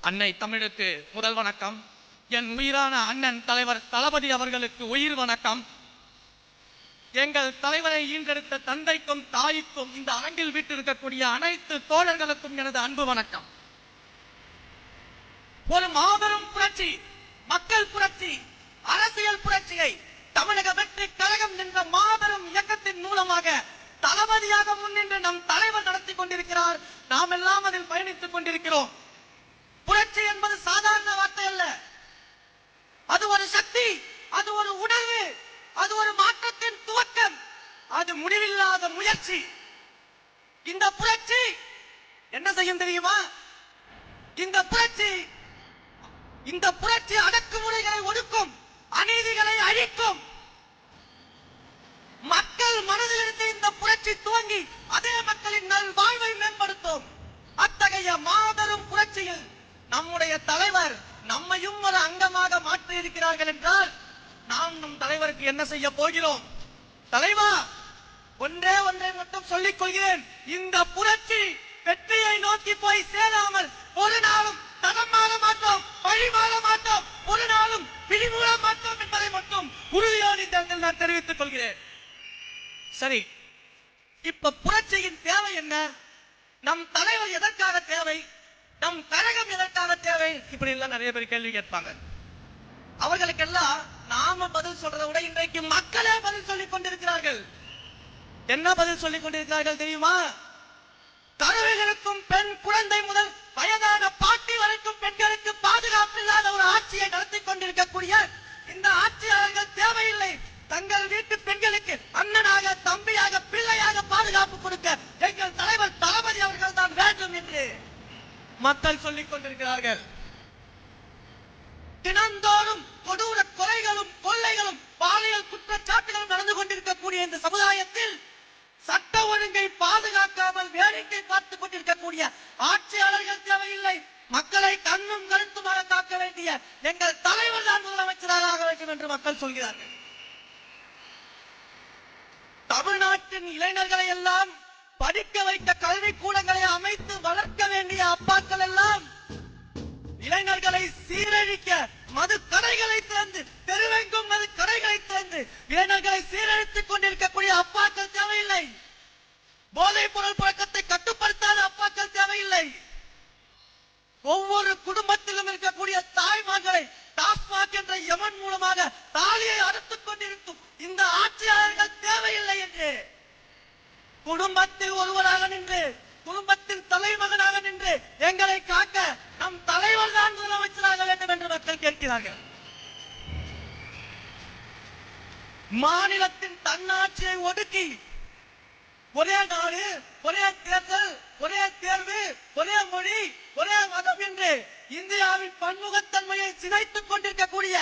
அன்னை தமிழுக்கு முதல் வணக்கம். என் உயிரான அண்ணன் தலைவர் தளபதி அவர்களுக்கு உயிர் வணக்கம். எங்கள் தலைவரை ஈன்றெடுத்த தந்தைக்கும் தாய்க்கும் இந்த அரங்கில் வீட்டிருக்கக்கூடிய அனைத்து தோழர்களுக்கும் எனது அன்பு வணக்கம். ஒரு மாபெரும் புரட்சி, மக்கள் புரட்சி, அரசியல் புரட்சியை தமிழக வெற்றி கழகம் என்ற மாபெரும் இயக்கத்தின் மூலமாக தளபதியாக முன்னின்று நம் தலைவர் நடத்தி கொண்டிருக்கிறார். நாம் எல்லாம் அதில் பயணித்துக் கொண்டிருக்கிறோம். புரட்சி என்பது சாதாரண வார்த்தை அல்ல. அது ஒரு சக்தி, அது ஒரு உணர்வு, அது ஒரு மாற்றத்தின் துவக்கம், அது முடிவில்லாத முயற்சி. இந்த புரட்சி என்ன செய்யும் தெரியுமா? இந்த புரட்சி அடக்குமுறைகளை ஒடுக்கும், அநீதிகளை அழிக்கும். மக்கள் மனதிலிருந்து இந்த புரட்சி துவங்கி அதே மக்களின் நல் வாழ்வை மேம்படுத்தும். அத்தகைய மாபெரும் புரட்சியில் நம்முடைய தலைவர் நம்மையும் ஒரு அங்கமாக மாற்றி இருக்கிறார்கள் என்றால் நாம் நம் தலைவருக்கு என்ன செய்ய போகிறோம்? தலைவா, ஒன்றே ஒன்றை மட்டும் சொல்லிக் கொள்கிறேன். இந்த புரட்சி வெற்றியை நோக்கி போய் சேராமல் ஒரு நாளும் தடம் மாற மாட்டோம், வழி மாற மாட்டோம், ஒரு நாளும் பிடிமூட மாட்டோம் என்பதை மட்டும் உறுதியோடு நான் தெரிவித்துக் கொள்கிறேன். சரி, இப்ப புரட்சியின் தேவை என்ன? நம் தலைவர் எதற்காக தேவை? நம் கழகம் எதற்காக தேவை? இப்படி எல்லாம் நிறைய பேர் கேள்வி கேட்பாங்க. அவர்களுக்கெல்லாம் நாம பதில் சொல்றதை விட இன்றைக்கு மக்களே பதில் சொல்லிக் கொண்டிருக்கிறார்கள். என்ன பதில் சொல்லிக் கொண்டிருக்கிறார்கள் தெரியுமா? கருவில் இருக்கும் பெண் குழந்தை முதல் வயதான பாட்டி வரைக்கும் பெண்களுக்கு பாதுகாப்பு இல்லாத ஒரு ஆட்சியை நடத்தி கொண்டிருக்கக்கூடிய இந்த ஆட்சியாளர்கள் தேவையில்லை. தங்கள் வீட்டு பெண்களுக்கு அண்ணனாக, தம்பியாக, பிள்ளையாக பாதுகாப்பு கொடுக்க எங்கள் தலைவர் தளபதி அவர்கள் தான் வேண்டும் என்று மக்கள் சொல்லிக் கொண்டிருக்கிறார்கள். தினந்தோறும் கொடூர கொலைகளும் கொள்ளைகளும் பாலியல் குற்றச்சாட்டுகளும் நடந்து கொண்டிருக்கக்கூடிய இந்த சமுதாயத்தில் சட்ட ஒழுங்கை பாதுகாக்காமல் வேடிக்கை பார்த்துக் கொண்டிருக்கக்கூடிய ஆட்சியாளர்கள் தேவையில்லை. மக்களை கண்ணும் கருத்துமாக காக்க வேண்டிய எங்கள் தலைவர் தான் முதலமைச்சராக ஆக வேண்டும் என்று மக்கள் சொல்கிறார்கள். தமிழ்நாட்டின் இளைஞர்களை எல்லாம் படிக்க வைக்க கல்வி கூடங்களை அமைத்து வளர்க்க வேண்டிய அப்பாக்கள் எல்லாம் இளைஞர்களை சீரழிக்க மது கடைகளை திறந்து, தெருவெங்கும் மது கடைகளை திறந்து இளைஞர்களை சீரழித்துக் கொண்டிருக்கக்கூடிய அப்பாக்கள் தேவையில்லை. போதைப் பொருள் பழக்கத்தை கட்டுப்படுத்தாத அப்பாக்கள் தேவையில்லை. ஒவ்வொரு குடும்பத்திலும் இருக்கக்கூடிய தாய்மார்களை டாஸ்மாக் என்ற யமன் மூலமாக தாலியை அறுத்துக் கொண்டிருக்கும் இந்த ஆட்சியாளர்கள் தேவையில்லை என்று குடும்பத்தில் ஒருவராக நின்று, குடும்பத்தின் தலைமகனாக நின்று எங்களை காக்க நம் தலைவர் தான் முதலமைச்சராக வேண்டும் என்று மக்கள் கேட்கிறார்கள். மாநிலத்தின் தன்னாட்சியை ஒடுக்கி ஒரே நாடு, ஒரே தேர்தல், ஒரே தேர்வு, ஒரே மொழி, ஒரே மதம் என்று இந்தியாவின் பன்முகத்தன்மையை சிதைத்துக் கொண்டிருக்கக்கூடிய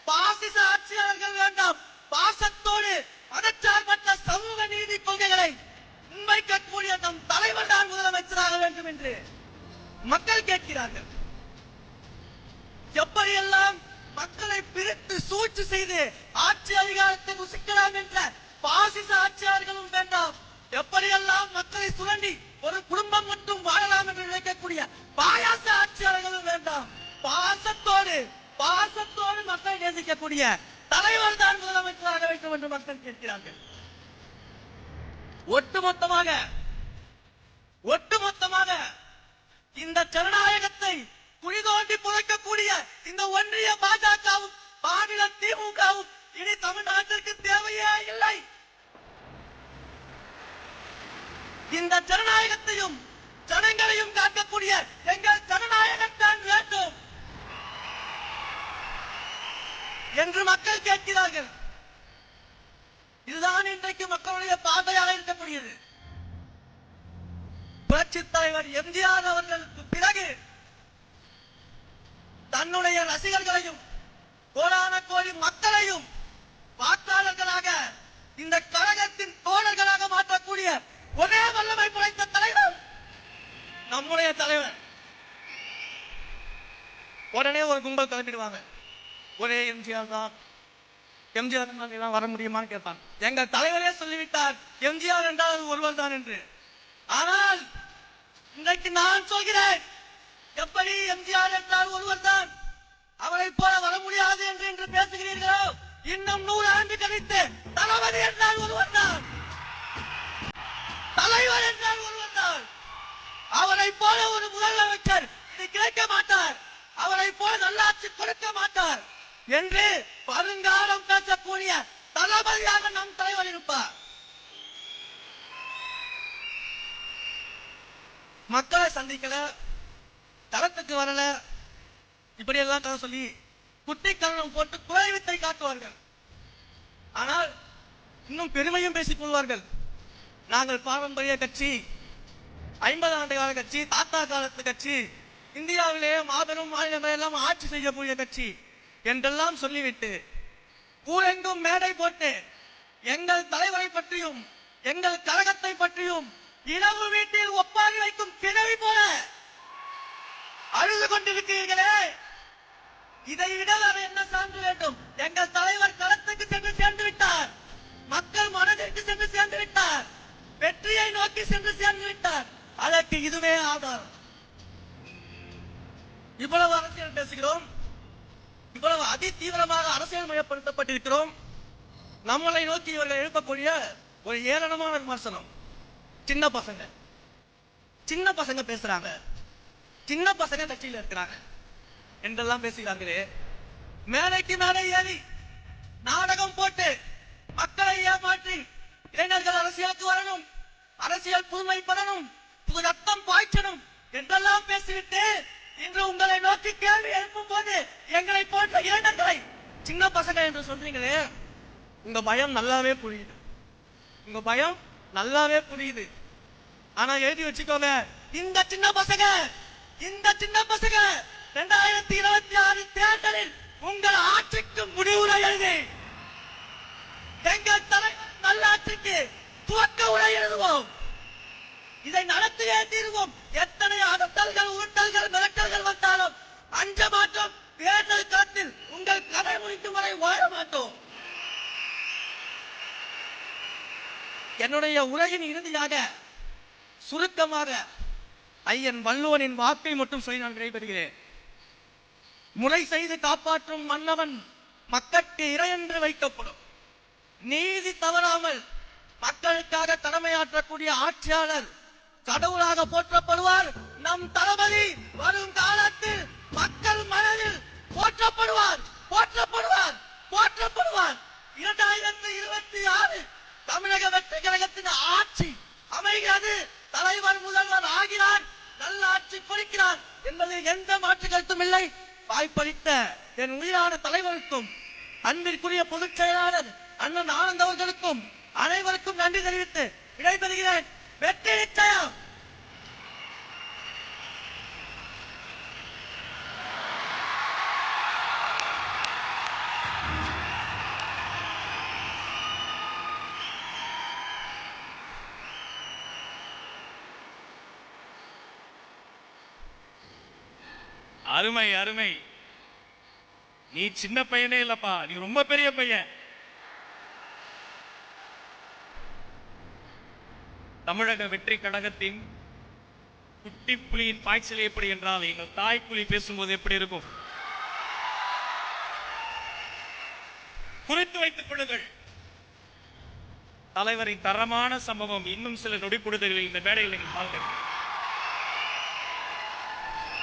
பாசிச ஆட்சியாளர்கள் வேண்டாம். பாசத்தோடு மதச்சார்பற்ற சமூக நீதி கொள்கைகளை முன்வைக்கக்கூடிய நம் தலைவர் தான் முதலமைச்சராக வேண்டும் என்று மக்கள் கேட்கிறார்கள். எப்படியெல்லாம் மக்களை பிரித்து சூழ்ச்சி செய்து ஆட்சி அதிகாரத்தை உசிக்கலாம் என்ற பாசிச ஆட்சியாளர்களும் வேண்டாம். எப்படியெல்லாம் மக்களை சுரண்டி ஒரு குடும்பம் மட்டும் வாழலாம் என்று நினைக்கக்கூடிய பாயாச ஆட்சியாளர்களும் வேண்டாம். பாசத்தோடு மக்களை நேசிக்கக்கூடிய தலைவர் தான் முதலமைச்சராக வேண்டும் என்று மக்கள் கேட்கிறார்கள். ஒட்டுமொத்தமாக இந்த ஜனநாயகத்தை குழி தோண்டி புதைக்கக்கூடிய இந்த ஒன்றிய பாஜகவும் மாநில திமுகவும் இனி தமிழ்நாட்டிற்கு தேவையே இல்லை. இந்த ஜனநாயகத்தையும் ஜனங்களையும் காக்கக்கூடிய எங்கள் ஜனநாயகம் தான் வேண்டும் என்று மக்கள் கேட்கிறார்கள். இதுதான் இன்றைக்கு மக்களுடைய பார்வையாக இருக்கக்கூடியது. புரட்சித் தலைவர் எம்ஜிஆர் அவர்களுக்கு பிறகு தன்னுடைய ரசிகர்களையும் கோடான கோடி மக்களையும் வாக்காளர்களாக இந்த கழகத்தின் தோழர்களாக மாற்றக்கூடிய ஒரே வல்லமை படைத்த தலைவர் நம்முடைய தலைவர். உடனே ஒரு கும்பல் கிளம்பிடுவாங்க. ஒரே எம்ஜிஆர் தான், எம்ஜிஆர் வர முடியுமான்னு கேட்பாங்க. எங்கள் தலைவரே சொல்லிவிட்டார் எம்ஜிஆர் என்றால் ஒருவர் தான் என்று. ஆனால் இன்றைக்கு நான் சொல்கிறேன், எப்படி எம்ஜிஆர் என்றால் ஒருவர் தான், அவரை போல வர முடியாது என்று பேசுகிறீர்களோ, இன்னும் 100 ஆண்டு கழித்து தளபதி என்றால் ஒருவர் தான், தலைவர் என்றால் ஒருவர் தான். அவரை போல ஒரு முதலமைச்சர் இது கிடைக்க மாட்டார், அவரை போல நல்லாட்சி கொடுக்க மாட்டார் என்று வருங்காலம் பேசக்கூடிய தளபதியாக நம் தலைவர் இருப்பார். மக்களை சந்திக்கல, தளத்துக்கு வரல, இப்படி எல்லாம் சொல்லி குட்டி கரணம் போட்டு குறை வித்தை காட்டுவார்கள். ஆனால் இன்னும் பெருமையும் பேசிக் கொள்வார்கள். நாங்கள் பாரம்பரிய கட்சி, 50 ஆண்டு கால கட்சி, தாத்தா காலத்து கட்சி, இந்தியாவிலேயே மாபெரும் மாநிலங்கள் எல்லாம் ஆட்சி செய்யக்கூடிய கட்சி என்றெல்லாம் சொல்லிவிட்டு ஊரெங்கும் மேடை போட்டு எங்கள் தலைவரை பற்றியும் எங்கள் கழகத்தை பற்றியும் இரவு வீட்டில் ஒப்பாரி வைக்கும் கிழவி போல அழுது கொண்டிருக்கிறீர்களே, இதை விட என்ன சான்று வேண்டும்? எங்கள் தலைவர் களத்துக்கு சென்று சேர்ந்து விட்டார், மக்கள் மனதிற்கு சென்று சேர்ந்து விட்டார், வெற்றியை நோக்கி சென்று சேர்ந்து விட்டார். அதற்கு இதுவே ஆதாரம். இவ்வளவு அரசியல் பேசுகிறோம், இவ்வளவு அதி தீவிரமாக அரசியல் மயப்படுத்தப்பட்டிருக்கிறோம். நம்மளை நோக்கி இவர்கள் எழுப்பக்கூடிய ஒரு ஏளனமான விமர்சனம், சின்ன பசங்க பேசுறாங்க, சின்ன பசங்க கட்சியில் இருக்கிறாங்க என்றெல்லாம் பேசுகிறார்களே. மேலைக்கு மேலே ஏறி நாடகம் போட்டு மக்களை ஏமாற்றி இளைஞர்கள் அரசியலுக்கு வரணும், அரசியல் புதுமைப்படணும், புது ரத்தம் பாய்ச்சணும் என்றெல்லாம் பேசிவிட்டு இன்று உங்களை நோக்கி கேள்வி எழுப்பும் போது எங்களை போன்ற இளைஞர்களை சின்ன பசங்க என்று சொல்றீங்களே, உங்க பயம் நல்லாவே புரியுது, உங்க பயம் நல்லாவே புரியுது. ஆனா எழுதி வச்சுக்கோங்க, இந்த சின்ன பசங்க 2026 தேர்தலில் உங்கள் ஆட்சிக்கு முடிவுரை எழுதி எங்கள் தலைவர் நல்லாட்சிக்கு துவக்க உரை எழுதுவோம். இதை நடத்தியே தீர்வோம். எத்தனை அதட்டல்கள், உருட்டல்கள், மிரட்டல்கள் வந்தாலும் அஞ்ச மாட்டோம். தேர்தல் களத்தில் உங்கள் கதை முடிக்கும் வரை வாழ மாட்டோம். என்னுடைய உரையின் இறுதியாக சுருக்கமாக ஐயன் வள்ளுவனின் வாக்கை மட்டும் சொல்லி நான் விடைபெறுகிறேன். முறை செய்து காப்பாற்றும் மன்னவன் மக்களுக்கு இறை என்று வைக்கப்படும். நீதி தவறாமல் மக்களுக்காக கடமையாற்றக்கூடிய ஆட்சியாளர் கடவுளாக போற்றப்படுவார். நம் தளபதி வரும் காலத்தில் மக்கள் மனதில் போற்றப்படுவார். 2026 தமிழக வெற்றி கழகத்தின் ஆட்சி அமைகிறது. தலைவர் முதல்வர் ஆகிறார், நல்ல ஆட்சி கொடுக்கிறார் என்பது எந்த மாற்று கருத்தும் இல்லை. வாய்ப்பளித்த என் உயிரான தலைவருக்கும் அன்பிற்குரிய பொதுச் செயலாளர் அண்ணன் ஆனந்த் அவர்களுக்கும் அனைவருக்கும் நன்றி தெரிவித்து விடைபெறுகிறேன். வெற்றி நிச்சயம். அருமை அருமை. நீ சின்ன பையனே இல்லப்பா, நீ ரொம்ப பெரிய பையன். தமிழக வெற்றி கழகத்தின் குட்டி புலியின் பாய்ச்சல் எப்படி என்றால் எங்கள் தாய் புலி பேசும்போது எப்படி இருக்கும் குறித்து வைத்துக் கொள்ளுங்கள். தலைவரின் தரமான சம்பவம் இன்னும் சில நொடி பொழுதுகளில் இந்த மேடையில் நீங்கள் பார்க்க